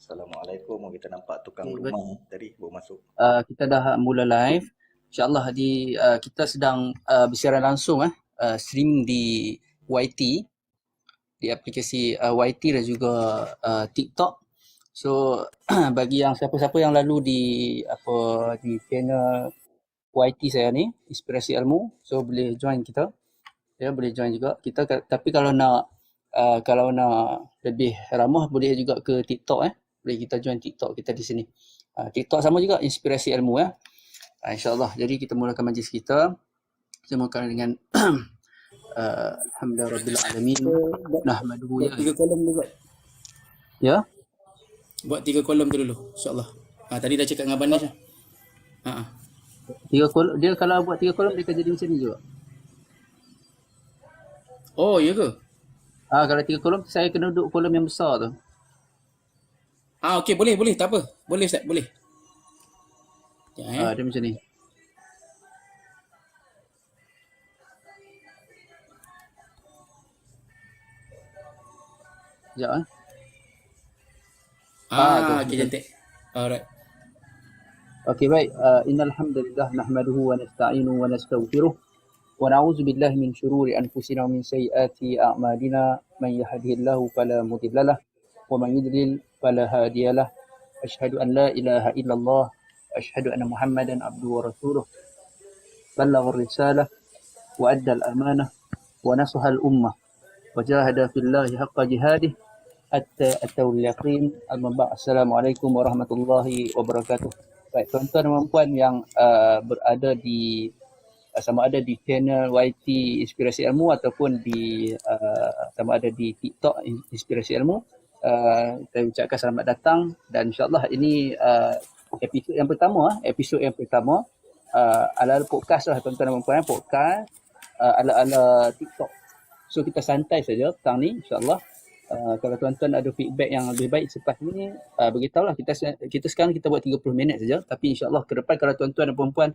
Assalamualaikum. Kita nampak tukang Okay, rumah tadi baru masuk. kita dah mula live. InsyaAllah kita sedang bersiaran langsung streaming di YT, di aplikasi YT dan juga TikTok. So bagi yang siapa-siapa yang lalu di channel YT saya ni, Inspirasi Ilmu, so boleh join kita. Ya, boleh join juga. Tapi kalau nak lebih ramah boleh juga ke TikTok Boleh kita join TikTok kita di sini. TikTok sama juga Inspirasi Ilmu InsyaAllah. Jadi kita mulakan majlis kita. Kita mulakan dengan Alhamdulillah Rabbil Alamin. Nahmaduhu Buat 3 kolom dulu buat. Ya. Buat 3 kolom tu dulu, insyaAllah. Tadi dah cakap dengan Abang Nish. 3 kolom, dia kalau buat 3 kolom dia akan jadi macam ni juga. Oh, ya ke? Kalau 3 kolom saya kena duduk kolom yang besar tu. Okey, boleh, tak apa. Boleh Ustaz, boleh. Dia macam ni. Sekejap Okey, cantik. Alright. Okey, baik. Innal hamdalillah nahmaduhu wa nasta'inuhu wa nastaghfiruh wa na'udzu billahi min syururi anfusina wa min sayyiati a'malina man yahdihillahu fala mudilla lahu wa man yudlil fala hadiyalah. Asyhadu an la ilaha illallah wa asyhadu anna Muhammadan abduhu wa rasuluh. Ballagha ar-risalah wa adda al-amanah wa nasaha al-ummah wa jahada fillahi haqqa jihadih hatta atawul yaqin. Assalamualaikum warahmatullahi wabarakatuh. Baik, tuan-tuan dan puan yang berada di sama ada di channel YT Inspirasi Ilmu ataupun sama ada di TikTok Inspirasi Ilmu, saya ucapkan selamat datang dan insyaAllah ini episod yang pertama ala-ala podcast lah tuan-tuan dan puan, podcast ala-ala TikTok. So kita santai saja petang ni insyaAllah. Kalau tuan-tuan ada feedback yang lebih baik selepas ni, beritahulah. Kita sekarang kita buat 30 minit saja, tapi insyaAllah ke depan kalau tuan-tuan dan puan-puan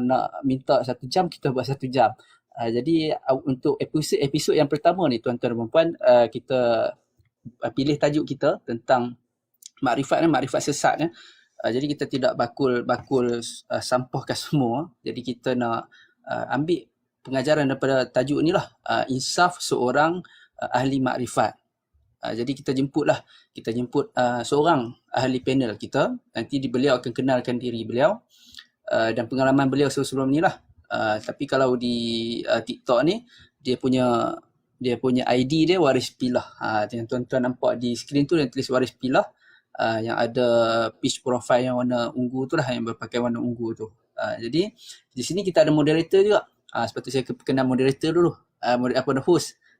nak minta 1 jam, kita buat 1 jam. Jadi untuk episod yang pertama ni tuan-tuan dan puan-puan, kita pilih tajuk kita tentang makrifat sesat. Jadi kita tidak bakul sampahkan semua. Jadi kita nak ambil pengajaran daripada tajuk ni lah, insaf seorang ahli makrifat. Jadi kita jemput seorang ahli panel kita. Nanti beliau akan kenalkan diri beliau dan pengalaman beliau sebelum ni lah. Tapi kalau di TikTok ni dia punya ID dia Waris Pilah. Yang tuan-tuan nampak di skrin tu yang tulis Waris Pilah, yang ada page profile yang warna ungu tu lah, yang berpakaian warna ungu tu. Jadi di sini kita ada moderator juga. Sepatutnya saya kenal moderator dulu.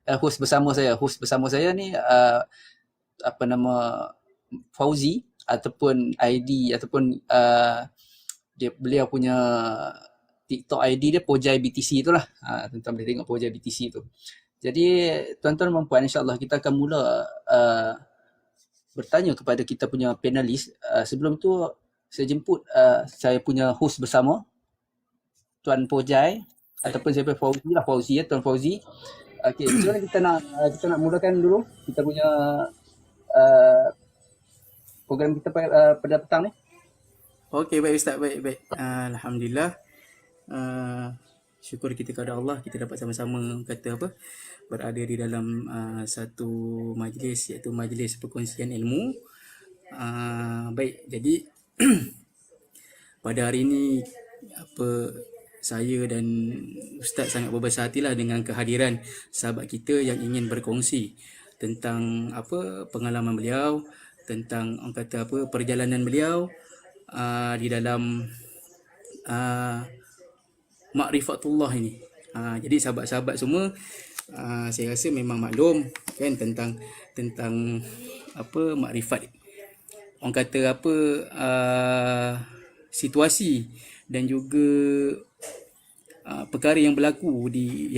Host bersama saya ni Fauzi, ataupun ID ataupun beliau punya TikTok ID dia Pojai BTC tu lah. Tuan-tuan boleh tengok Pojai BTC tu. Jadi tuan-tuan dan puan, insyaAllah kita akan mula bertanya kepada kita punya panelis. Sebelum tu saya jemput saya punya host bersama, Tuan Pojai ataupun saya panggil Fauzi Tuan Fauzi. Okey, macam mana kita nak mulakan dulu kita punya program kita pada petang ni? Okey, baik Ustaz, baik. Alhamdulillah. Syukur kita kepada Allah, kita dapat sama-sama berada di dalam satu majlis, iaitu majlis perkongsian ilmu. Baik, jadi pada hari ini saya dan Ustaz sangat berbesar hatilah dengan kehadiran sahabat kita yang ingin berkongsi tentang pengalaman beliau, tentang perjalanan beliau di dalam makrifatullah ini. Jadi sahabat-sahabat semua, saya rasa memang maklum kan tentang makrifat. Orang kata situasi dan juga perkara yang berlaku di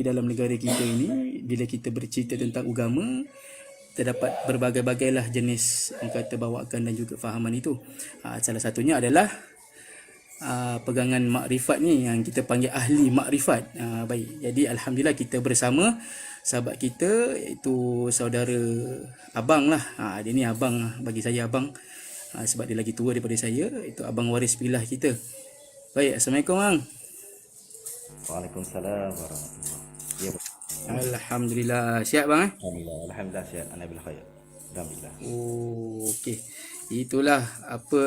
dalam negara kita ini. Bila kita bercerita tentang agama, terdapat berbagai-bagailah jenis orang kata bawakan dan juga fahaman itu. Salah satunya adalah pegangan makrifat ni yang kita panggil ahli makrifat. Baik, jadi alhamdulillah kita bersama sahabat kita, iaitu saudara abang lah. Dia ni abang lah, bagi saya abang. Sebab dia lagi tua daripada saya, itu abang waris pilah kita. Baik, Assalamualaikum bang. Waalaikumsalam warahmatullahi. Ya, Alhamdulillah, sihat bang alhamdulillah. Alhamdulillah sihat. Ana bil khair. Alhamdulillah. Oh, okey. Itulah apa,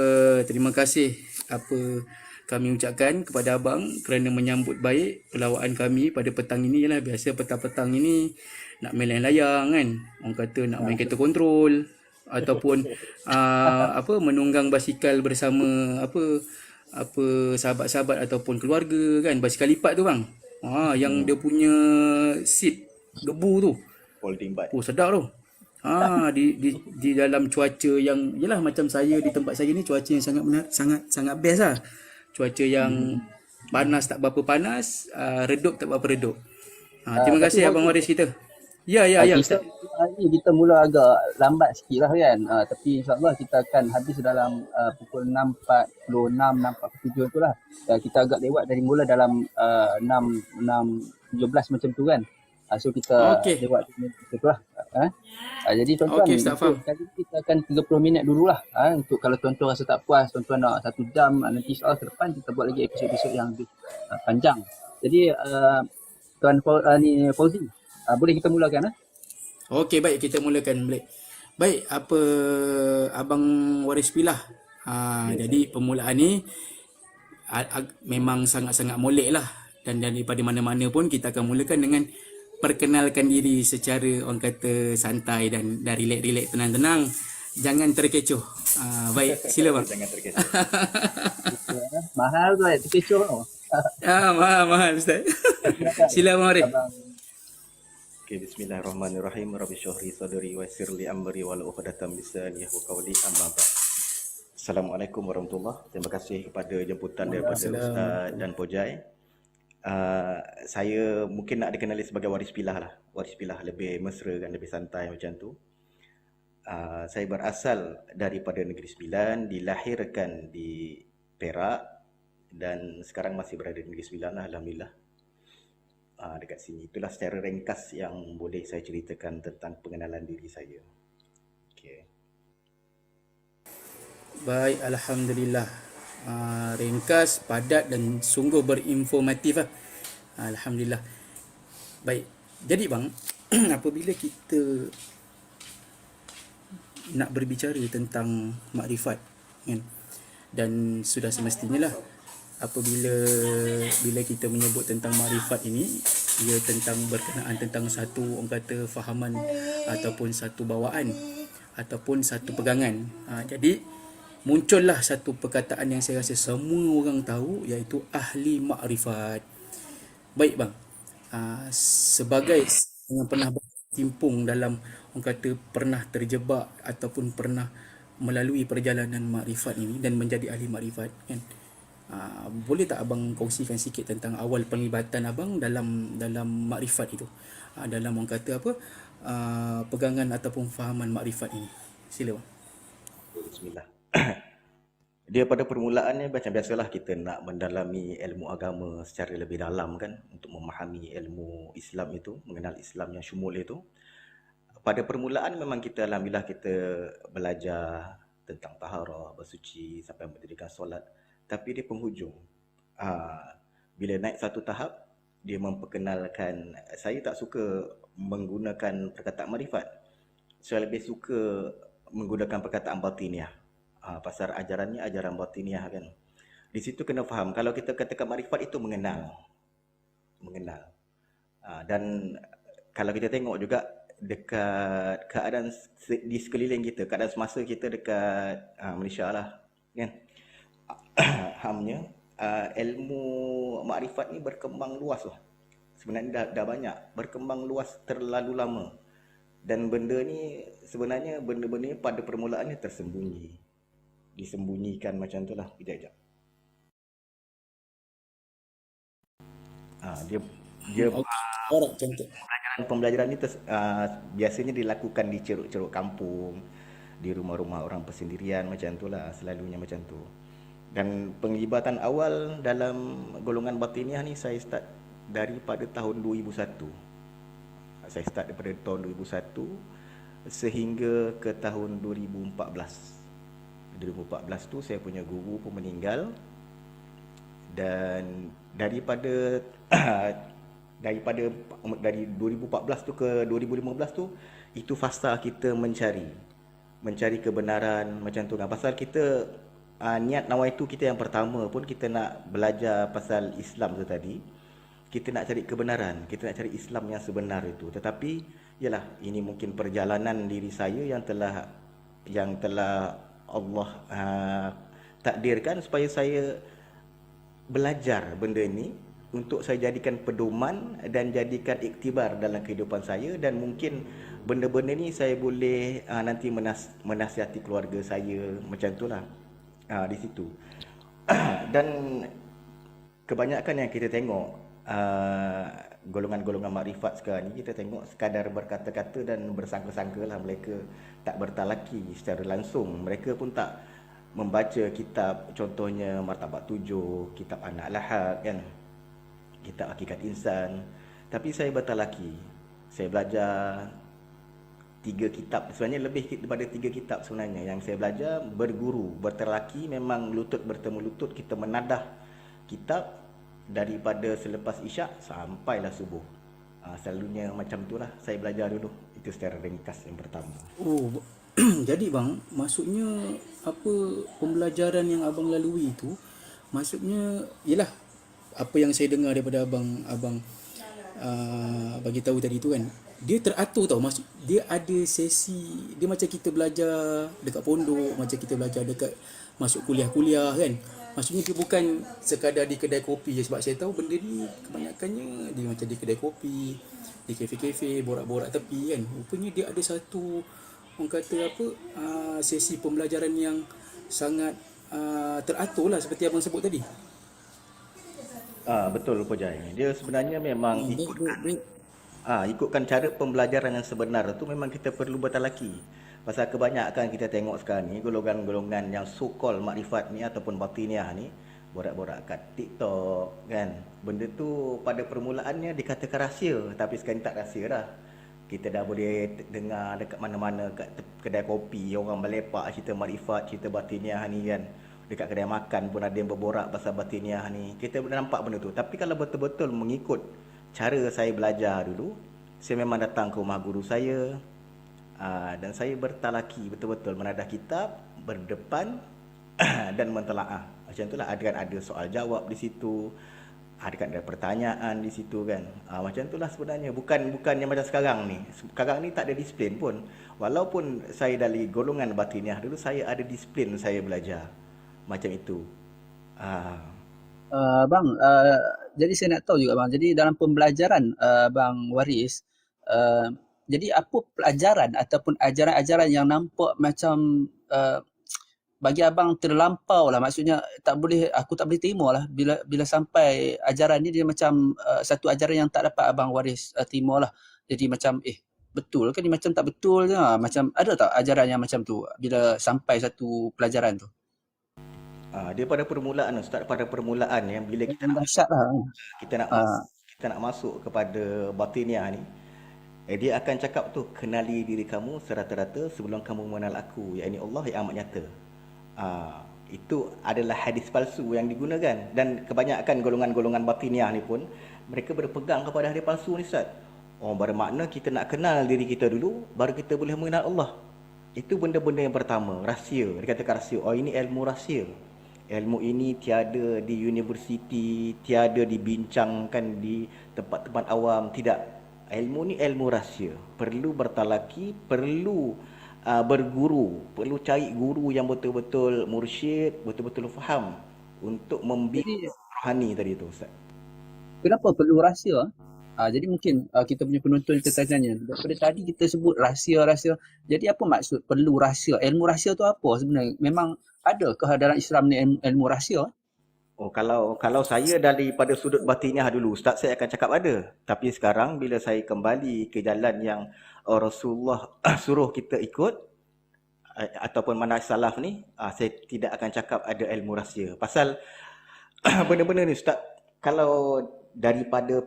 terima kasih apa kami ucapkan kepada abang kerana menyambut baik pelawaan kami pada petang ini lah. Biasa petang-petang ini nak main layang-layang kan. Orang kata nak main kereta kontrol ataupun apa menunggang basikal bersama apa sahabat-sahabat ataupun keluarga kan, basikal lipat tu bang. Yang dia punya seat gebu tu. Folding bike. Oh, sedap tu. Di dalam cuaca yang yalah macam saya di tempat saya ni, cuaca yang sangat best lah. Cuaca yang panas tak berapa panas, redup tak berapa redup. Terima kasih abang waris kita. Ya kita Ustaz. hari ni kita mula agak lambat sikit lah kan, tapi insyaAllah kita akan habis dalam pukul 6.46, 6.47 tu lah. Kita agak lewat dari mula dalam 6.17 macam tu kan. So kita Okey. lewat tu lah. Jadi tuan-tuan, Okey, Ustaz, faham. kali ni kita akan 30 minit dululah. Untuk kalau tuan-tuan rasa tak puas, tuan-tuan nak 1 jam, nanti insyaAllah ke depan kita buat lagi episod-episod yang lebih panjang. Jadi Tuan Fauzi, boleh kita mulakan? Okey, baik, kita mulakan balik. Baik, apa abang waris pilah. Jadi permulaan ni memang sangat-sangat molek lah. Dan daripada mana-mana pun kita akan mulakan dengan perkenalkan diri secara orang kata santai dan relax-relax, tenang-tenang. Jangan terkecoh. Baik, sila bang. Jangan terkecoh. Mahal tu terkecoh tau. Mahal Ustaz. Sila bang Arif. Okay, bismillahirrahmanirrahim. Rabbi syuhri sadri wa yassir li amri wa la uqdatam lisani yafqahu qawli, amma ba'd. Assalamualaikum warahmatullahi. Terima kasih kepada jemputan daripada Ustaz dan Pojai. Saya mungkin nak dikenali sebagai waris pilah lah. Waris pilah lebih mesra kan, lebih santai macam tu. Saya berasal daripada Negeri Sembilan, dilahirkan di Perak dan sekarang masih berada di Negeri Sembilan lah, alhamdulillah. Dekat sini. Itulah secara ringkas yang boleh saya ceritakan tentang pengenalan diri saya. Okay. Baik, alhamdulillah. Ringkas, padat dan sungguh berinformatif lah. Alhamdulillah. Baik. Jadi bang, apabila kita nak berbicara tentang makrifat kan, dan sudah semestinya lah apabila kita menyebut tentang makrifat ini, ia tentang berkenaan tentang satu orang kata fahaman ataupun satu bawaan ataupun satu pegangan. Jadi muncullah satu perkataan yang saya rasa semua orang tahu, iaitu ahli makrifat. Baik bang, sebagai yang pernah bertimpung dalam orang kata pernah terjebak ataupun pernah melalui perjalanan makrifat ini dan menjadi ahli makrifat kan, boleh tak abang kongsikan sikit tentang awal penglibatan abang dalam makrifat itu, dalam orang kata apa, pegangan ataupun fahaman makrifat ini. Sila bang. Bismillah. Dia pada permulaannya macam biasalah, kita nak mendalami ilmu agama secara lebih dalam kan, untuk memahami ilmu Islam itu, mengenal Islam yang syumul itu. Pada permulaan memang kita alhamdulillah kita belajar tentang taharah, bersuci sampai mendirikan solat. Tapi di penghujung, bila naik satu tahap, dia memperkenalkan, saya tak suka menggunakan perkataan makrifat. Saya lebih suka menggunakan perkataan batiniah. Pasal ajarannya ajaran batiniah kan. Di situ kena faham, kalau kita katakan makrifat itu mengenal. Dan kalau kita tengok juga dekat keadaan di sekeliling kita, keadaan semasa kita dekat Malaysia lah kan, hamnya ilmu makrifat ni berkembang luas lah. Sebenarnya dah banyak, berkembang luas terlalu lama. Dan benda ni sebenarnya benda-benda ni pada permulaannya tersembunyi, disembunyikan macam tu lah. Kejap. Dia pembelajaran ni biasanya dilakukan di ceruk-ceruk kampung, di rumah-rumah orang persendirian macam tu lah, selalunya macam tu. Dan penglibatan awal dalam golongan batiniah ni saya start daripada tahun 2001. Saya start daripada tahun 2001 sehingga ke tahun 2014. 2014 tu saya punya guru pun meninggal, dan daripada dari 2014 tu ke 2015 tu, itu fasa kita mencari kebenaran macam tu kan. Pasal kita niat nawaitu kita yang pertama pun kita nak belajar pasal Islam tu tadi. Kita nak cari kebenaran, kita nak cari Islam yang sebenar itu. Tetapi yalah, ini mungkin perjalanan diri saya yang telah Allah takdirkan supaya saya belajar benda ni untuk saya jadikan pedoman dan jadikan iktibar dalam kehidupan saya, dan mungkin benda-benda ni saya boleh nanti menasihati keluarga saya macam itulah di situ. Dan kebanyakan yang kita tengok golongan-golongan makrifat sekarang ni, kita tengok sekadar berkata-kata dan bersangka-sangka lah. Mereka tak bertalaki secara langsung, mereka pun tak membaca kitab, contohnya Martabat 7, kitab Anak Lahad kan, kitab Hakikat Insan. Tapi saya bertalaki, saya belajar 3 kitab, sebenarnya lebih daripada 3 kitab sebenarnya yang saya belajar. Berguru, bertalaki, memang lutut bertemu lutut, kita menadah kitab daripada selepas isyak sampailah subuh. Selalunya macam itulah saya belajar dulu. Itu secara ringkas yang pertama. Oh, jadi bang, maksudnya apa pembelajaran yang abang lalui itu, maksudnya ialah apa yang saya dengar daripada abang bagi tahu tadi tu kan, dia teratur tau. Maksud dia ada sesi, dia macam kita belajar dekat pondok, macam kita belajar dekat masuk kuliah-kuliah kan. Maksudnya dia bukan sekadar di kedai kopi je, sebab saya tahu benda ni kebanyakannya dia macam di kedai kopi, di kafe-kafe, borak-borak tepi kan. Rupanya dia ada satu, orang kata apa, sesi pembelajaran yang sangat teratur lah seperti abang sebut tadi. Betul Pujai. Dia sebenarnya memang Baik. ikutkan cara pembelajaran yang sebenar tu, memang kita perlu bertalaki. Pasal kebanyakan kita tengok sekarang ni golongan-golongan yang so-called makrifat ni ataupun batiniah ni borak-borak kat TikTok kan. Benda tu pada permulaannya dikatakan rahsia, tapi sekarang tak rahsia dah. Kita dah boleh dengar dekat mana-mana, kat kedai kopi orang melepak cerita makrifat, cerita batiniah ni kan. Dekat kedai makan pun ada yang berborak pasal batiniah ni. Kita boleh nampak benda tu. Tapi kalau betul-betul mengikut cara saya belajar dulu, saya memang datang ke rumah guru saya, dan saya bertalaki betul-betul, menadah kitab, berdepan dan mentelaah. Macam itulah, ada soal jawab di situ, ada pertanyaan di situ kan. Macam itulah sebenarnya, bukannya macam sekarang ni. Sekarang ni tak ada disiplin pun. Walaupun saya dari golongan batiniah dulu, saya ada disiplin saya belajar. Macam itu. Bang, jadi saya nak tahu juga bang. Jadi dalam pembelajaran Bang Waris, jadi apa pelajaran ataupun ajaran-ajaran yang nampak macam bagi abang terlampau lah, maksudnya aku tak boleh terima lah bila sampai ajaran ni dia macam satu ajaran yang tak dapat abang Waris terima lah. Jadi macam betul ke ni, macam tak betul je. Macam ada tak ajaran yang macam tu bila sampai satu pelajaran tu? Dia pada permulaan, Ustaz, pada permulaan yang bila kita nak Dahsyat lah. kita nak masuk kepada batiniah ni, dia akan cakap tu, kenali diri kamu serata-rata sebelum kamu mengenal aku, iaitu Allah yang amat nyata. Itu adalah hadis palsu yang digunakan, dan kebanyakan golongan-golongan batiniah ni pun mereka berpegang kepada hadis palsu ni, Ustaz. Bermakna kita nak kenal diri kita dulu baru kita boleh mengenal Allah. Itu benda-benda yang pertama, rahsia. Dia katakan rahsia. Ini ilmu rahsia. Ilmu ini tiada di universiti, tiada dibincangkan di tempat-tempat awam, tidak. Ilmu ni ilmu rahsia. Perlu bertalaki, perlu berguru, perlu cari guru yang betul-betul mursyid, betul-betul faham untuk membina rohani tadi tu, Ustaz. Kenapa perlu rahsia? Jadi mungkin kita punya penonton tertanya, daripada tadi kita sebut rahsia-rahsia. Jadi apa maksud perlu rahsia? Ilmu rahsia tu apa sebenarnya? Memang ada ke dalam Islam ni ilmu rahsia? Kalau saya daripada sudut batiniah dulu, Ustaz, saya akan cakap ada. Tapi sekarang bila saya kembali ke jalan yang Rasulullah suruh kita ikut, ataupun manhaj salaf ni, saya tidak akan cakap ada ilmu rahsia. Pasal benda-benda ni, Ustaz, kalau daripada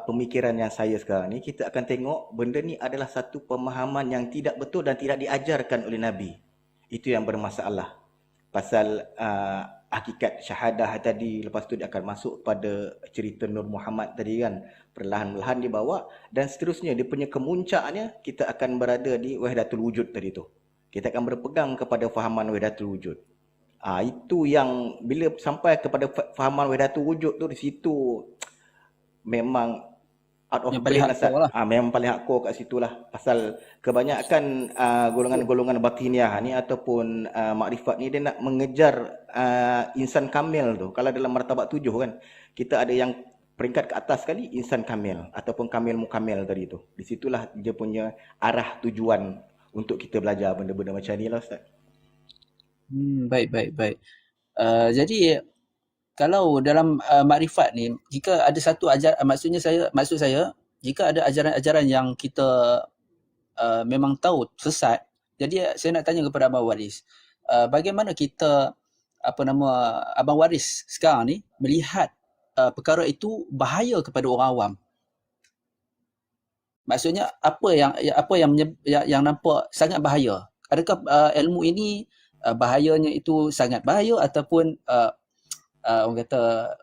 pemikiran yang saya sekarang ni, kita akan tengok benda ni adalah satu pemahaman yang tidak betul dan tidak diajarkan oleh Nabi. Itu yang bermasalah. Pasal hakikat syahadah tadi, lepas tu dia akan masuk pada cerita Nur Muhammad tadi kan. Perlahan-lahan dibawa dan seterusnya. Dia punya kemuncaknya, kita akan berada di wahdatul wujud tadi tu. Kita akan berpegang kepada fahaman wahdatul wujud. Itu yang bila sampai kepada fahaman wahdatul wujud tu, di situ memang out of Yang paling brain lah, hardcore Ustaz. Memang paling hardcore kat situ lah. Pasal kebanyakan golongan-golongan batiniah ni ataupun makrifat ni, dia nak mengejar insan kamil tu. Kalau dalam martabat 7 kan, kita ada yang peringkat ke atas sekali, insan kamil ataupun kamil mukamil tadi tu. Di situlah dia punya arah tujuan untuk kita belajar benda-benda macam ni lah, Ustaz. Baik. Jadi kalau dalam makrifat ni, jika ada satu maksud saya jika ada ajaran-ajaran yang kita memang tahu sesat, jadi saya nak tanya kepada Abang Waris, bagaimana kita Abang Waris sekarang ni melihat perkara itu bahaya kepada orang awam? Maksudnya apa yang nampak sangat bahaya? Adakah ilmu ini bahayanya itu sangat bahaya ataupun orang kata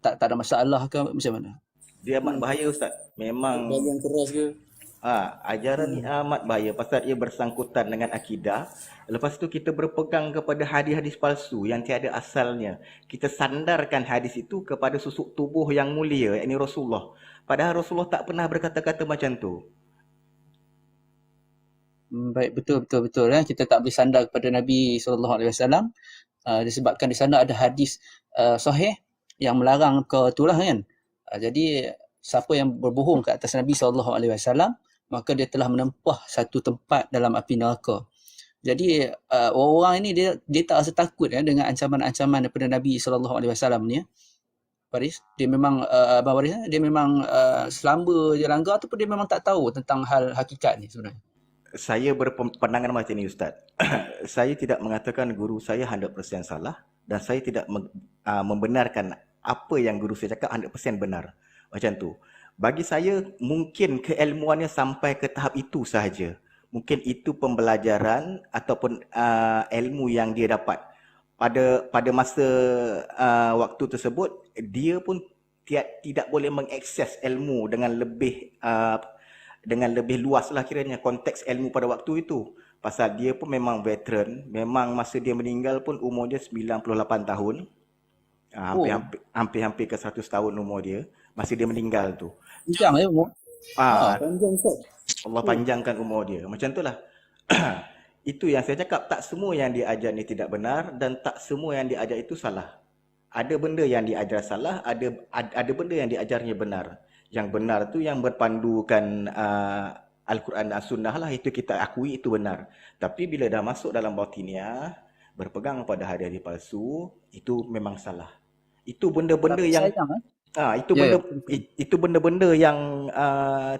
tak ada masalah ke macam mana? Dia amat bahaya, Ustaz. Memang Bagian keras ke? ajaran ni amat bahaya pasal ia bersangkutan dengan akidah. Lepas tu kita berpegang kepada hadis-hadis palsu yang tiada asalnya. Kita sandarkan hadis itu kepada susuk tubuh yang mulia, yakni Rasulullah. Padahal Rasulullah tak pernah berkata-kata macam tu. Baik, betul. Kita tak boleh sandar kepada Nabi SAW disebabkan di sana ada hadis sahih yang melarang ke itulah kan. Jadi siapa yang berbohong ke atas Nabi SAW, maka dia telah menempah satu tempat dalam api neraka. Jadi orang-orang ini dia tak rasa takut dengan ancaman-ancaman daripada Nabi SAW ni. Waris, dia memang Abang Waris, dia memang selamba je langgar ataupun dia memang tak tahu tentang hal hakikat ni sebenarnya? Saya berpandangan macam ni, Ustaz. Saya tidak mengatakan guru saya 100% salah dan saya tidak membenarkan apa yang guru saya cakap 100% benar. Macam tu. Bagi saya, mungkin keilmuannya sampai ke tahap itu sahaja. Mungkin itu pembelajaran ataupun ilmu yang dia dapat. Pada masa waktu tersebut, dia pun tidak boleh mengakses ilmu dengan lebih luas lah kiranya konteks ilmu pada waktu itu. Pasal dia pun memang veteran. Memang masa dia meninggal pun umur dia 98 tahun. Hampir ke 100 tahun umur dia. Masa dia meninggal tu. Panjang ya umur. Panjang Ustaz. Allah panjangkan umur dia. Macam tu lah. Itu yang saya cakap. Tak semua yang dia ajar ni tidak benar. Dan tak semua yang dia ajar itu salah. Ada benda yang dia ajar salah. Ada benda yang diajarnya benar. Yang benar tu yang berpandukan Al-Quran dan Sunnah lah. Itu kita akui itu benar. Tapi bila dah masuk dalam batiniah, berpegang pada hadis palsu, itu memang salah. Itu benda-benda yang itu benda-benda yang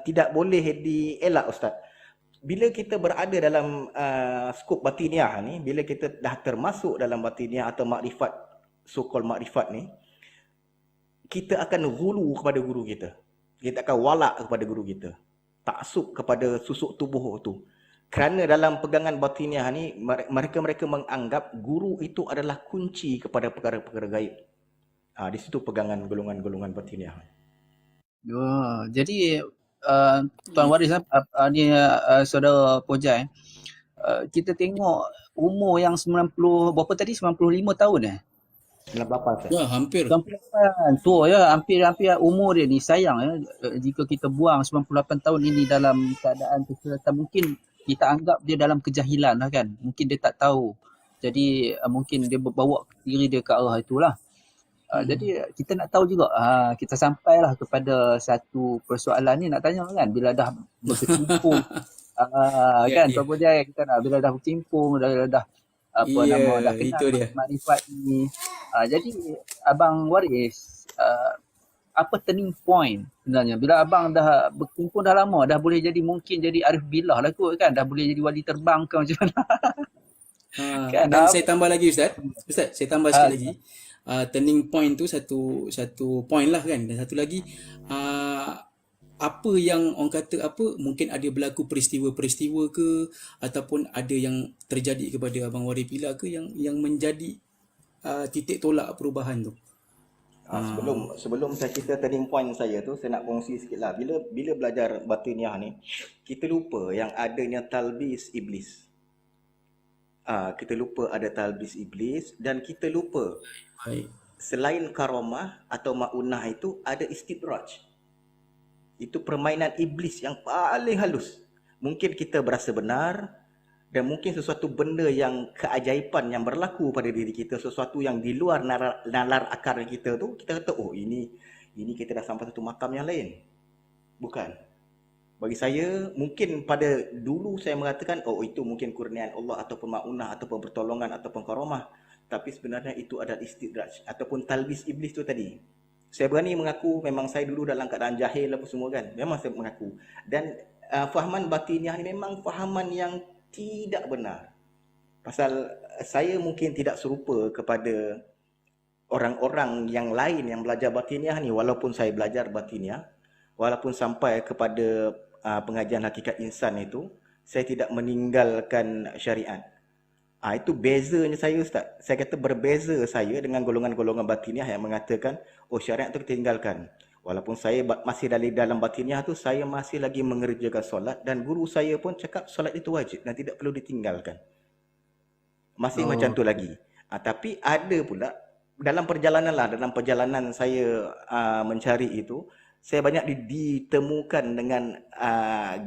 tidak boleh dielak, Ustaz. Bila kita berada dalam skop batiniah ni, bila kita dah termasuk dalam batiniah atau makrifat, so-called makrifat ni, kita akan ghulu kepada guru kita. Kita akan walak kepada guru kita. Taksub kepada susuk tubuh tu. Kerana dalam pegangan batiniah ni, mereka menganggap guru itu adalah kunci kepada perkara-perkara gaib. Di situ pegangan golongan-golongan batiniah. Jadi Tuan Waris ni saudara Pojai, kita tengok umur yang 90 berapa tadi, 95 tahun 98. Ya, hampir. 98 tua ya, hampir umur dia ni. Sayang jika kita buang 98 tahun ini dalam keadaan kesihatan, mungkin kita anggap dia dalam kejahilan lah kan. Mungkin dia tak tahu. Jadi mungkin dia bawa diri dia ke arah itulah. Jadi kita nak tahu juga, kita sampailah kepada satu persoalan ni, nak tanya kan, bila dah berkecimpung kan Tuan Pojai, kita nak bila dah berkecimpung, dah dah kenal makrifat ni. Jadi Abang Waris, apa turning point sebenarnya? Bila abang dah berkumpul dah lama, dah boleh jadi, mungkin jadi arif billah lah kot kan, dah boleh jadi wali terbang ke macam mana? Kan, dan saya tambah lagi Ustaz, saya tambah sekali lagi. turning point tu satu point lah kan. Dan satu lagi uh, apa yang orang kata apa, mungkin ada berlaku peristiwa-peristiwa ke, ataupun ada yang terjadi kepada Abang Warif Pila ke yang menjadi titik tolak perubahan tu. Sebelum saya cerita turning point saya tu, saya nak kongsi sikit lah. Bila belajar batiniah ni, kita lupa yang adanya talbis iblis. Kita lupa ada talbis iblis, dan kita lupa Baik. selain karamah atau maunah itu ada istidraj. Itu permainan iblis yang paling halus. Mungkin kita berasa benar, dan mungkin sesuatu benda yang keajaiban yang berlaku pada diri kita, sesuatu yang di luar nalar akar kita tu, kita kata, oh ini kita dah sampai satu makam yang lain. Bukan. Bagi saya, mungkin pada dulu saya mengatakan, oh itu mungkin kurniaan Allah ataupun maunah ataupun pertolongan ataupun karamah. Tapi sebenarnya itu adalah istidraj ataupun talbis iblis tu tadi. Saya berani mengaku memang saya dulu dalam keadaan jahil apa semua kan. Memang saya mengaku. Dan fahaman batiniah ni memang fahaman yang tidak benar. Pasal saya mungkin tidak serupa kepada orang-orang yang lain yang belajar batiniah ni. Walaupun saya belajar batiniah, walaupun sampai kepada pengajian hakikat insan itu, saya tidak meninggalkan syariat. Itu bezanya saya, Ustaz. Saya kata berbeza saya dengan golongan-golongan batiniah yang mengatakan, oh syariat tu kita tinggalkan. Walaupun saya masih dalam batiniah tu, saya masih lagi mengerjakan solat, dan guru saya pun cakap solat itu wajib dan tidak perlu ditinggalkan. Masih macam tu lagi. Tapi ada pula dalam perjalanan saya mencari itu, saya banyak ditemukan dengan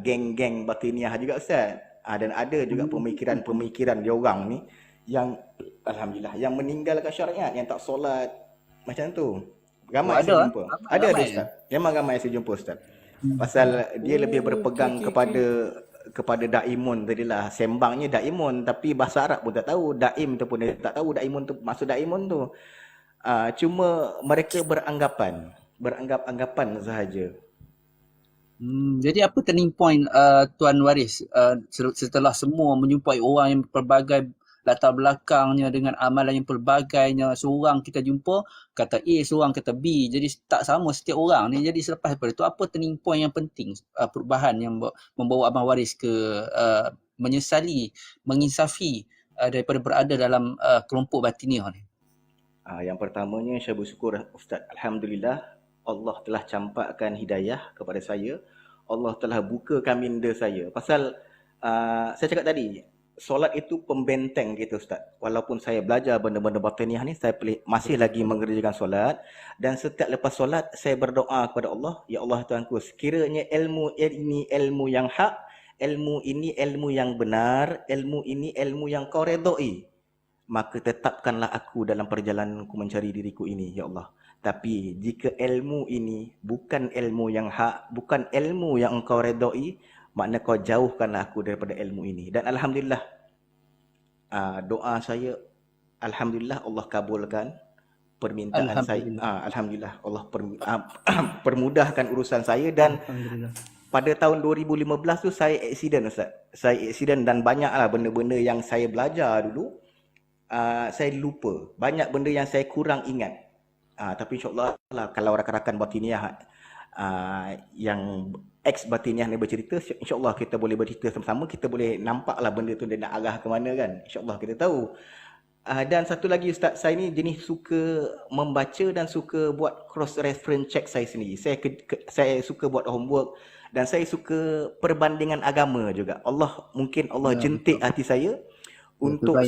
geng-geng batiniah juga, Ustaz. Dan ada juga pemikiran dia orang ni yang alhamdulillah yang meninggalkan syariat, yang tak solat macam tu. Ramai saya jumpa. Ada Ustaz. Memang ramai saya jumpa, Ustaz. Pasal dia lebih berpegang kepada daimun tadilah. Sembangnya daimun, tapi bahasa Arab pun tak tahu. Daim tu pun dia tak tahu daimun tu maksud daimun tu. Cuma mereka beranggap-anggapan sahaja. Jadi apa turning point Tuan Waris setelah semua menjumpai orang yang pelbagai latar belakangnya dengan amalan yang pelbagainya, seorang kita jumpa kata A, seorang kata B, jadi tak sama setiap orang ni. Jadi selepas daripada itu, apa turning point yang penting perubahan yang membawa Abang Waris ke menyesali, menginsafi daripada berada dalam kelompok batiniah ni? Yang pertamanya saya bersyukur, Ustaz. Alhamdulillah Allah telah campakkan hidayah kepada saya. Allah telah bukakan minda saya. Pasal saya cakap tadi, solat itu pembenteng kita, Ustaz. Walaupun saya belajar benda-benda batiniah ni, saya masih lagi mengerjakan solat. Dan setiap lepas solat, saya berdoa kepada Allah, ya Allah Tuhanku, sekiranya ilmu ini ilmu yang hak, ilmu ini ilmu yang benar, ilmu ini ilmu yang kau redai, maka tetapkanlah aku dalam perjalananku mencari diriku ini, ya Allah. Tapi jika ilmu ini bukan ilmu yang hak, bukan ilmu yang engkau redai, makna kau jauhkanlah aku daripada ilmu ini. Dan alhamdulillah, doa saya, alhamdulillah Allah kabulkan permintaan saya. Alhamdulillah Allah permudahkan urusan saya. Dan pada tahun 2015 tu saya accident, Ustaz. Saya accident, dan banyaklah benda-benda yang saya belajar dulu saya lupa. Banyak benda yang saya kurang ingat. Tapi insyaAllah lah, kalau rakan-rakan batiniah yang ex-batiniah ni bercerita, insyaAllah kita boleh bercerita sama-sama, kita boleh nampaklah benda tu dia nak arah ke mana kan. InsyaAllah kita tahu. Dan satu lagi, Ustaz, saya ni jenis suka membaca dan suka buat cross-reference check saya sendiri. Saya suka buat homework, dan saya suka perbandingan agama juga. Mungkin Allah jentik hati saya untuk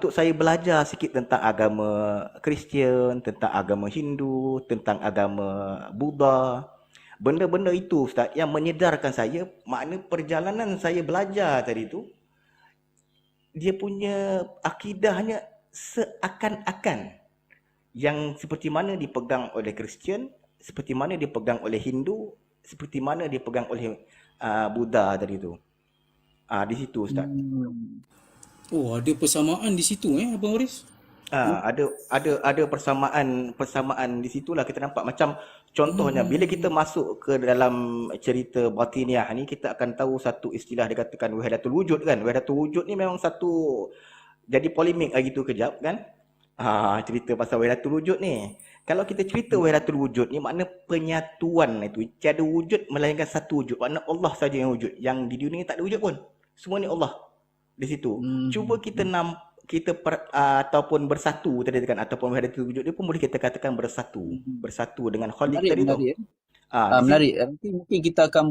saya belajar sikit tentang agama Kristian, tentang agama Hindu, tentang agama Buddha. Benda-benda itu, Ustaz, yang menyedarkan saya, makna perjalanan saya belajar tadi tu, dia punya akidahnya seakan-akan yang seperti mana dipegang oleh Kristian, seperti mana dipegang oleh Hindu, seperti mana dipegang oleh Buddha tadi tu. Di situ, Ustaz. Oh, ada persamaan di situ Abang Waris? Ada persamaan di situlah kita nampak. Macam contohnya bila kita masuk ke dalam cerita batiniah ni, kita akan tahu satu istilah dikatakan wahdatul wujud kan. Wahdatul wujud ni memang satu jadi polemik lagi tu kejap kan. Cerita pasal Wahdatul Wujud ni. Kalau kita cerita Wahdatul Wujud ni makna penyatuan itu. Tiada wujud melainkan satu wujud. Makna Allah saja yang wujud. Yang di dunia ni tak ada wujud pun. Semua ni Allah di situ. Cuba kita ataupun bersatu tadi kan, ataupun Wahdatul Wujud dia pun boleh kita katakan bersatu dengan Khalik Menarik, tadi tu. menarik. Di Menarik. Nanti mungkin kita akan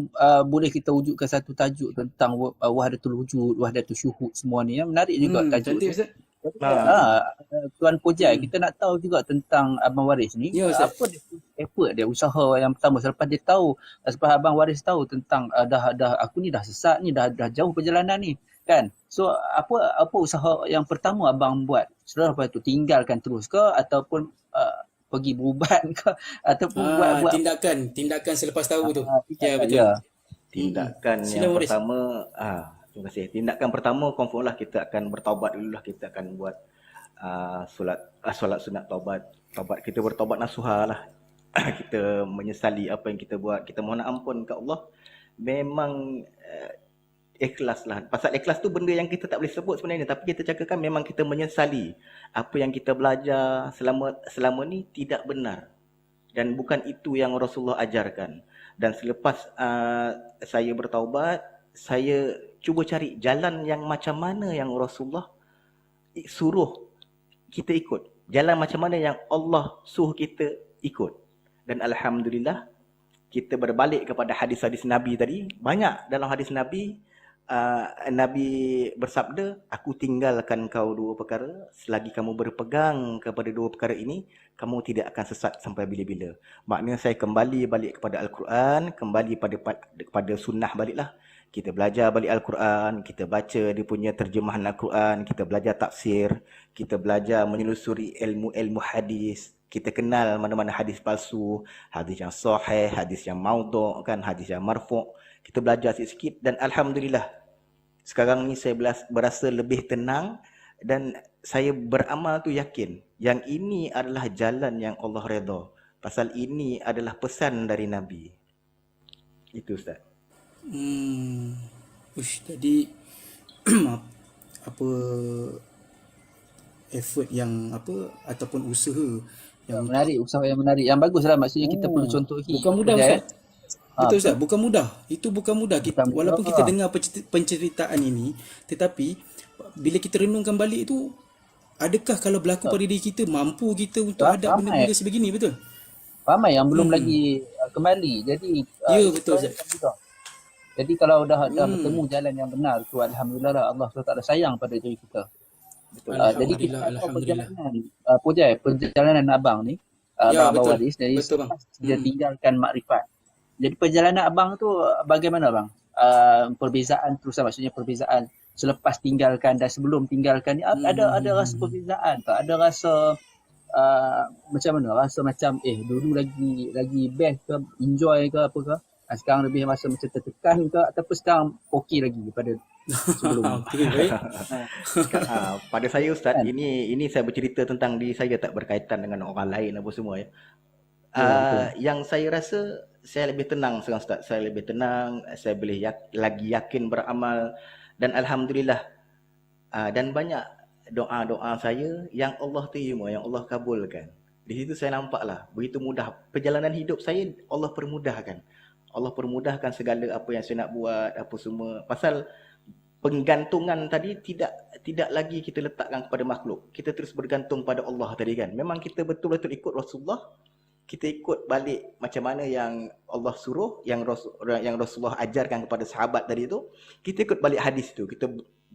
boleh kita wujudkan satu tajuk tentang wahdatul wujud, wahdatul syuhud semua ni. Menarik juga tajuk Cantik tu. Ustaz. Tuan Pujai, kita nak tahu juga tentang Abang Waris ni. Ya, Ustaz. Apa effort dia, usaha yang pertama selepas dia tahu, selepas Abang Waris tahu tentang aku ni dah sesat ni, dah jauh perjalanan ni kan. So apa usaha yang pertama abang buat? Setelah lepas tu tinggalkan terus ke ataupun pergi berubat ke ataupun buat tindakan selepas tahu tu. Ya, tindakan, betul. ya. Tindakan Sila yang Waris. pertama, terima kasih. Tindakan pertama confirm lah kita akan bertaubat dulu lah. Kita akan buat solat sunat taubat. Kita bertaubat nasuha lah. Kita menyesali apa yang kita buat. Kita mohon ampun ke Allah. Memang ikhlas lah. Pasal ikhlas tu benda yang kita tak boleh sebut sebenarnya. Tapi kita cakapkan memang kita menyesali. Apa yang kita belajar selama ni tidak benar. Dan bukan itu yang Rasulullah ajarkan. Dan selepas saya bertaubat, saya cuba cari jalan yang macam mana yang Rasulullah suruh kita ikut. Jalan macam mana yang Allah suruh kita ikut. Dan Alhamdulillah, kita berbalik kepada hadis-hadis Nabi tadi. Banyak dalam hadis Nabi, Nabi bersabda, aku tinggalkan kau dua perkara. Selagi kamu berpegang kepada dua perkara ini, kamu tidak akan sesat sampai bila-bila. Maknanya saya kembali balik kepada Al-Quran, kembali kepada sunnah baliklah. Kita belajar balik Al-Quran, kita baca dia punya terjemahan Al-Quran, kita belajar tafsir, kita belajar menyelusuri ilmu-ilmu hadis, kita kenal mana-mana hadis palsu, hadis yang sahih, hadis yang maudhu' kan, hadis yang marfu'. Kita belajar sikit-sikit dan Alhamdulillah, sekarang ni saya berasa lebih tenang dan saya beramal tu yakin yang ini adalah jalan yang Allah redha. Pasal ini adalah pesan dari Nabi. Itu Ustaz. Tadi apa effort yang ataupun usaha yang Menarik, usaha yang menarik. Yang baguslah, maksudnya kita perlu contohi. bukan mudah Ustaz. Betul Ustaz, bukan mudah. Itu bukan mudah. Bukan Walaupun mudah. kita dengar penceritaan ini, tetapi bila kita renungkan balik itu, adakah kalau berlaku pada diri kita, mampu kita untuk hadap benda-benda sebegini, betul? Ramai yang belum lagi kembali. Jadi Ya, betul Ustaz. Jadi kalau dah bertemu jalan yang benar tu, alhamdulillah lah, Allah SWT sayang pada diri kita. Betul. Jadi kita Alhamdulillah. perjalanan abang ni, Ya, Abang betul. Waris, jadi Betul, bang. dia tinggalkan makrifat. Jadi perjalanan abang tu bagaimana bang? Perbezaan terusan, maksudnya perbezaan selepas tinggalkan dan sebelum tinggalkan ni, ada rasa perbezaan tak? Ada rasa macam mana? Rasa macam dulu lagi best ke, enjoy ke apa ke? Sekarang lebih rasa macam tertekan ke, ataupun sekarang okey lagi daripada sebelum ni? Okey, baik. Pada saya Ustaz, ini saya bercerita tentang diri saya, tak berkaitan dengan orang lain apa semua ya. Yang saya rasa saya lebih tenang sekarang Ustaz. Saya lebih tenang, saya boleh lagi yakin beramal dan alhamdulillah. Dan banyak doa-doa saya yang Allah terima, yang Allah kabulkan. Di situ saya nampaklah begitu mudah perjalanan hidup saya, Allah permudahkan. Allah permudahkan segala apa yang saya nak buat, apa semua. Pasal penggantungan tadi tidak lagi kita letakkan kepada makhluk. Kita terus bergantung pada Allah tadi kan. Memang kita betul-betul ikut Rasulullah. Kita ikut balik macam mana yang Allah suruh, yang Rasulullah ajarkan kepada sahabat tadi tu. Kita ikut balik hadis tu. Kita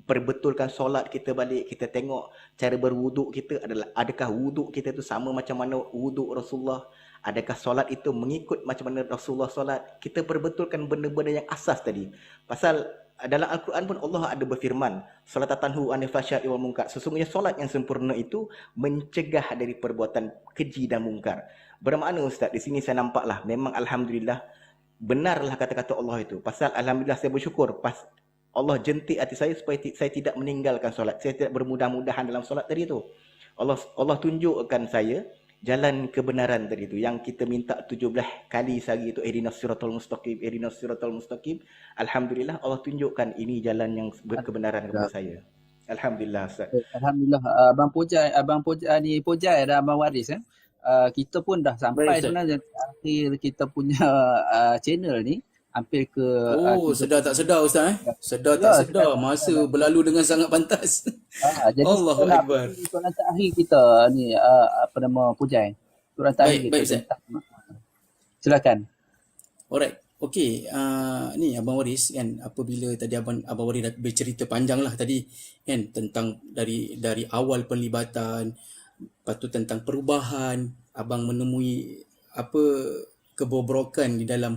perbetulkan solat kita balik. Kita tengok cara berwuduk kita adakah wuduk kita tu sama macam mana wuduk Rasulullah. Adakah solat itu mengikut macam mana Rasulullah solat. Kita perbetulkan benda-benda yang asas tadi. Pasal dalam Al-Quran pun Allah ada berfirman, "Salatan tanhu anil fahsya'i wal munkar." Sesungguhnya solat yang sempurna itu mencegah dari perbuatan keji dan mungkar. Bermakna Ustaz, di sini saya nampaklah memang alhamdulillah benarlah kata-kata Allah itu. Pasal alhamdulillah saya bersyukur Allah jentik hati saya supaya saya tidak meninggalkan solat. Saya tidak bermudah-mudahan dalam solat tadi tu. Allah tunjukkan saya jalan kebenaran tadi tu yang kita minta 17 kali sehari itu, ihdinas siratal mustaqim, ihdinas siratal mustaqim. Alhamdulillah Allah tunjukkan ini jalan yang berkebenaran kepada saya. Alhamdulillah Ustaz. Alhamdulillah, Abang Pujai ni Pujai dan Abang Waris kita pun dah Baik sampai Ustaz. sebenarnya di akhir kita punya channel ni, hampir ke Oh, sedar tak 30 sedar Ustaz eh? Sedar tak ya sedar. sekarang Masa berlalu dengan sangat pantas. jadi kita Allahu nak Akbar. pergi soalan terakhir kita ni, apa nama, Pujai, soalan terakhir Baik, kita baik Ustaz. tentang, silakan. Alright. Okey, ni Abang Waris kan, apabila tadi Abang Waris dah bercerita panjang lah tadi kan, tentang dari awal penlibatan, lepas tu tentang perubahan, abang menemui apa kebobrokan di dalam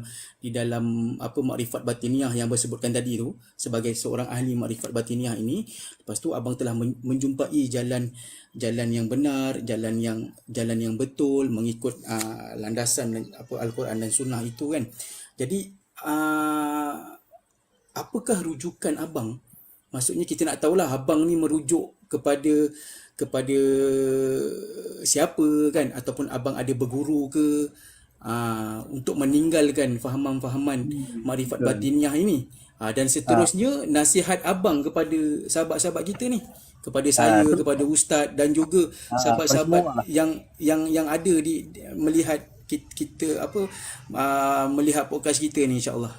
apa makrifat batiniah yang bersebutkan tadi tu, sebagai seorang ahli makrifat batiniah ini. Lepas tu abang telah menjumpai jalan yang benar, jalan yang betul, mengikut landasan apa Al-Quran dan Sunnah itu kan. Jadi apakah rujukan abang? Maksudnya kita nak tahulah abang ni merujuk kepada siapa kan, ataupun abang ada berguru ke untuk meninggalkan fahaman-fahaman makrifat Betul. batiniah ini. Dan seterusnya nasihat abang kepada sahabat-sahabat kita ni, kepada saya, Tu kepada ustaz dan juga pada sahabat-sahabat semua lah. yang ada melihat kita apa melihat podcast kita ni, insya-Allah.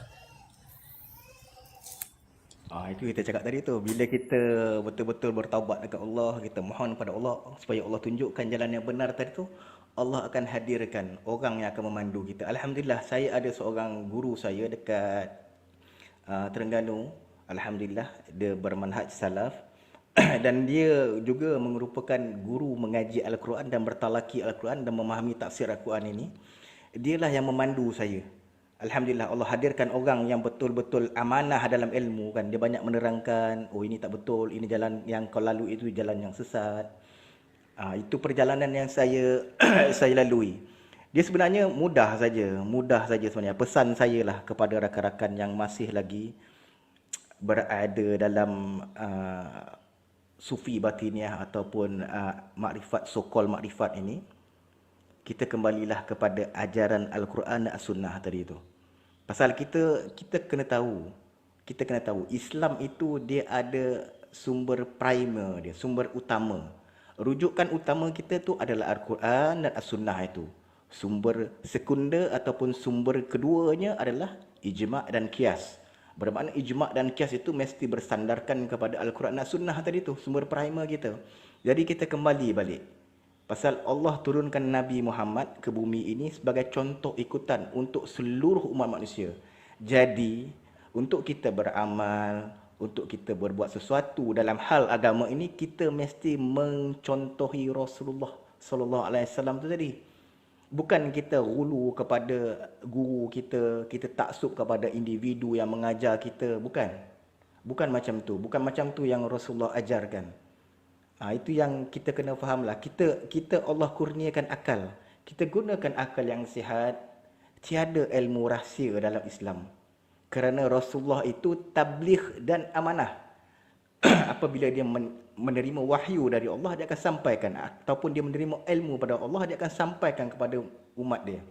Itu kita cakap tadi tu, bila kita betul-betul bertaubat dekat Allah, kita mohon pada Allah supaya Allah tunjukkan jalan yang benar tadi tu, Allah akan hadirkan orang yang akan memandu kita. Alhamdulillah, saya ada seorang guru saya dekat Terengganu. Alhamdulillah, dia bermanhaj salaf dan dia juga merupakan guru mengaji Al-Quran dan bertalaki Al-Quran dan memahami tafsir Al-Quran ini. Dialah yang memandu saya. Alhamdulillah, Allah hadirkan orang yang betul-betul amanah dalam ilmu kan. Dia banyak menerangkan, oh ini tak betul, ini jalan yang kau lalu itu jalan yang sesat. Itu perjalanan yang saya saya lalui. Dia sebenarnya mudah saja sebenarnya. Pesan saya lah kepada rakan-rakan yang masih lagi berada dalam sufi batiniah ataupun makrifat, so-called makrifat ini, kita kembalilah kepada ajaran Al-Quran dan As-Sunnah tadi tu. Pasal kita kena tahu Islam itu dia ada sumber primer dia, sumber utama. Rujukan utama kita tu adalah Al-Quran dan As-Sunnah itu. Sumber sekunder ataupun sumber keduanya adalah ijma' dan qiyas. Bermakna ijma' dan qiyas itu mesti bersandarkan kepada Al-Quran dan As-Sunnah tadi tu, sumber primer kita. Jadi kita kembali balik. Pasal Allah turunkan Nabi Muhammad ke bumi ini sebagai contoh ikutan untuk seluruh umat manusia. Jadi, untuk kita beramal, untuk kita berbuat sesuatu dalam hal agama ini, kita mesti mencontohi Rasulullah sallallahu alaihi wasallam tu tadi. Bukan kita gulu kepada guru kita taksub kepada individu yang mengajar kita, bukan. Bukan macam tu, bukan macam tu yang Rasulullah ajarkan. Itu yang kita kena fahamlah. Kita Allah kurniakan akal. Kita gunakan akal yang sihat. Tiada ilmu rahsia dalam Islam. Kerana Rasulullah itu tabligh dan amanah. Apabila dia menerima wahyu dari Allah, dia akan sampaikan. Ataupun dia menerima ilmu pada Allah, dia akan sampaikan kepada umat dia.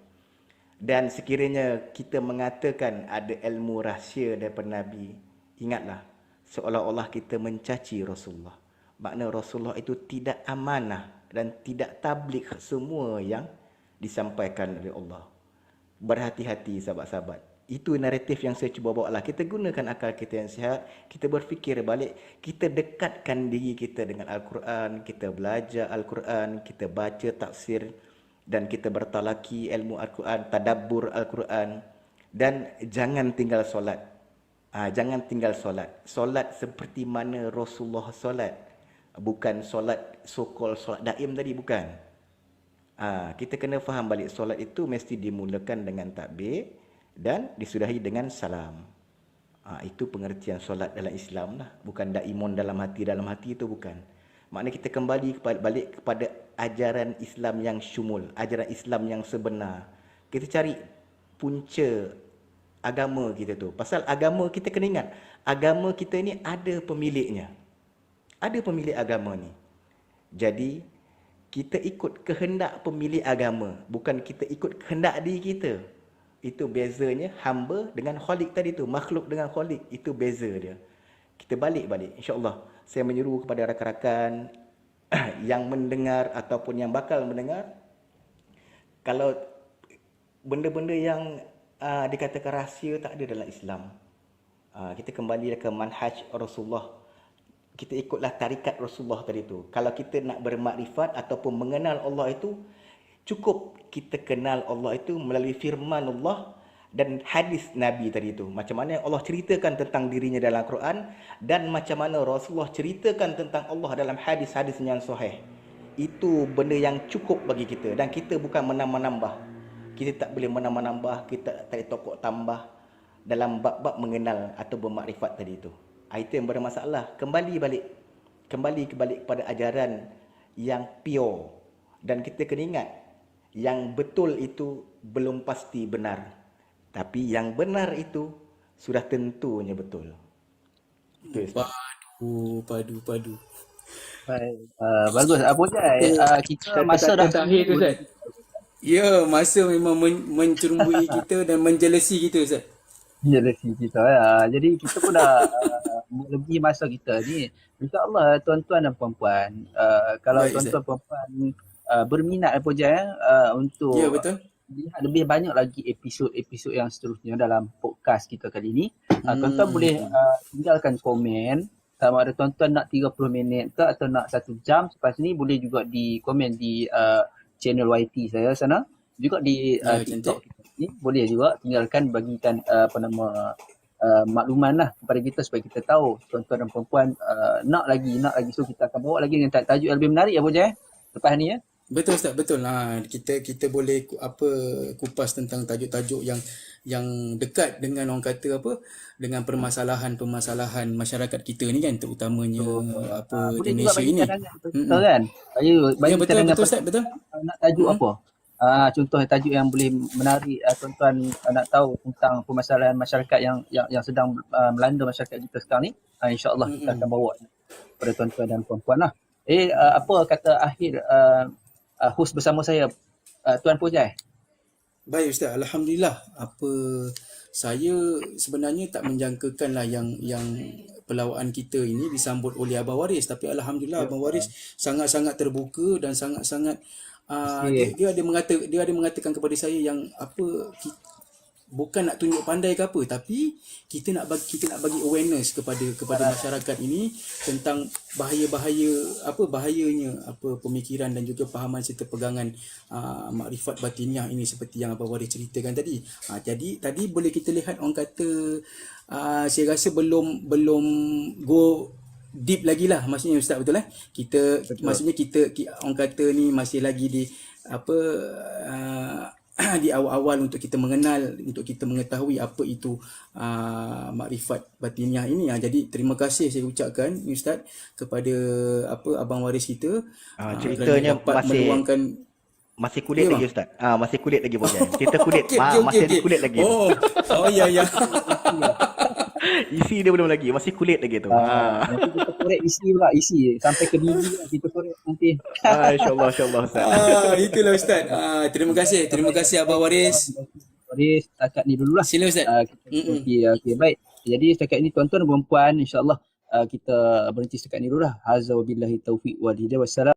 Dan sekiranya kita mengatakan ada ilmu rahsia daripada Nabi, ingatlah, seolah-olah kita mencaci Rasulullah. Makna Rasulullah itu tidak amanah dan tidak tabligh semua yang disampaikan oleh Allah. Berhati-hati sahabat-sahabat. Itu naratif yang saya cuba bawa lah. Kita gunakan akal kita yang sihat. Kita berfikir balik. Kita dekatkan diri kita dengan Al-Quran. Kita belajar Al-Quran. Kita baca tafsir. Dan kita bertalaki ilmu Al-Quran. Tadabbur Al-Quran. Dan jangan tinggal solat. Jangan tinggal solat. Solat seperti mana Rasulullah solat. Bukan solat so-called solat daim tadi, bukan. Kita kena faham balik, solat itu mesti dimulakan dengan takbir dan disudahi dengan salam. Itu pengertian solat dalam Islam lah. Bukan daimun dalam hati itu bukan. Maknanya kita kembali balik kepada ajaran Islam yang syumul, ajaran Islam yang sebenar. Kita cari punca agama kita tu. Pasal agama kita kena ingat, agama kita ni ada pemiliknya. Ada pemilik agama ni. Jadi, kita ikut kehendak pemilik agama. Bukan kita ikut kehendak diri kita. Itu bezanya hamba dengan khalik tadi tu. Makhluk dengan khalik. Itu beza dia. Kita balik-balik. InsyaAllah. saya menyeru kepada rakan-rakan yang mendengar ataupun yang bakal mendengar, kalau benda-benda yang dikatakan rahsia tak ada dalam Islam. Kita kembali ke manhaj Rasulullah. Kita ikutlah tarikat Rasulullah tadi tu. Kalau kita nak bermakrifat ataupun mengenal Allah itu, cukup kita kenal Allah itu melalui firman Allah dan hadis Nabi tadi tu. Macam mana Allah ceritakan tentang dirinya dalam Quran dan macam mana Rasulullah ceritakan tentang Allah dalam hadis-hadis yang sahih. Itu benda yang cukup bagi kita, dan kita bukan menambah-nambah. Kita tak boleh menambah-nambah, kita tak boleh tokok tambah dalam bab-bab mengenal atau bermakrifat tadi tu. Itu yang bermasalah. Kembali balik kepada ajaran yang pure, dan kita kena ingat yang betul itu belum pasti benar, tapi yang benar itu sudah tentunya betul. Itu Ustaz. Padu. Baik. Bagus. Apa Jai? Kita masa dah terakhir tu, Ustaz. Ya, masa memang mencerumbui kita dan menjelasi kita, Ustaz. Jealousy kita ya. Jadi kita pun dah melebihi masa kita ni. InsyaAllah tuan-tuan dan puan-puan, kalau Baik, Ustaz. tuan-tuan puan-puan berminat apa je untuk Ya, betul. lihat lebih banyak lagi episod-episod yang seterusnya dalam podcast kita kali ni, tuan-tuan boleh tinggalkan komen. Sama ada tuan-tuan nak 30 minit ke atau nak 1 jam selepas ni, boleh juga di komen di channel YT saya sana. Juga di Ya, TikTok cantik. kita ni boleh juga tinggalkan, bagikan makluman lah kepada kita supaya kita tahu tuan-tuan dan puan-puan nak lagi. So kita akan bawa lagi dengan tajuk yang lebih menarik apa je lepas ni ya. Betul, Ustaz, betul. Kita boleh kupas tentang tajuk-tajuk yang dekat dengan orang kata dengan permasalahan masyarakat kita ni kan, terutamanya Boleh juga Indonesia bagi ini. cadangan kita kan. Bagi Ya, betul, cadangan Ustaz, betul. nak tajuk apa. Contoh tajuk yang boleh menarik tuan-tuan nak tahu tentang permasalahan masyarakat yang sedang melanda masyarakat kita sekarang ni. InsyaAllah kita akan bawa kepada tuan-tuan dan puan-puan lah. Apa kata akhir host bersama saya, Tuan Pujai? Baik, Ustaz. Alhamdulillah. Saya sebenarnya tak menjangkakan lah yang pelawaan kita ini disambut oleh Abang Waris, tapi alhamdulillah Abang Waris sangat-sangat terbuka dan sangat-sangat dia ada mengatakan kepada saya yang bukan nak tunjuk pandai ke apa, tapi kita nak bagi awareness kepada masyarakat ini tentang bahayanya pemikiran dan juga fahaman serta pegangan makrifat batiniah ini, seperti yang Abang Waris ceritakan tadi. Jadi tadi boleh kita lihat, orang kata saya rasa belum go deep lagi lah, maksudnya Ustaz, betul kita betul. Maksudnya kita orang kata ni masih lagi di di awal-awal untuk kita mengenal, untuk kita mengetahui apa itu makrifat batiniah ini. Jadi terima kasih saya ucapkan Ustaz kepada Abang Waris kita, ceritanya masih kulit lagi Ustaz. Masih kulit lagi Bojai. Cerita kulit. Masih kulit lagi. Oh ya. Isi dia belum lagi, masih kulit lagi tu. Nanti kita korek isi sampai ke biji kita korek nanti. InsyaAllah Ustaz. Itulah Ustaz. Terima kasih Abang Waris. Waris, setakat ni dululah. Sila Ustaz. Okey, baik. Jadi setakat ni tuan-tuan dan puan-puan, insya-Allah kita berhenti setakat ni dululah. Hazza wa billahi taufiq wal hidayah. Wassalam.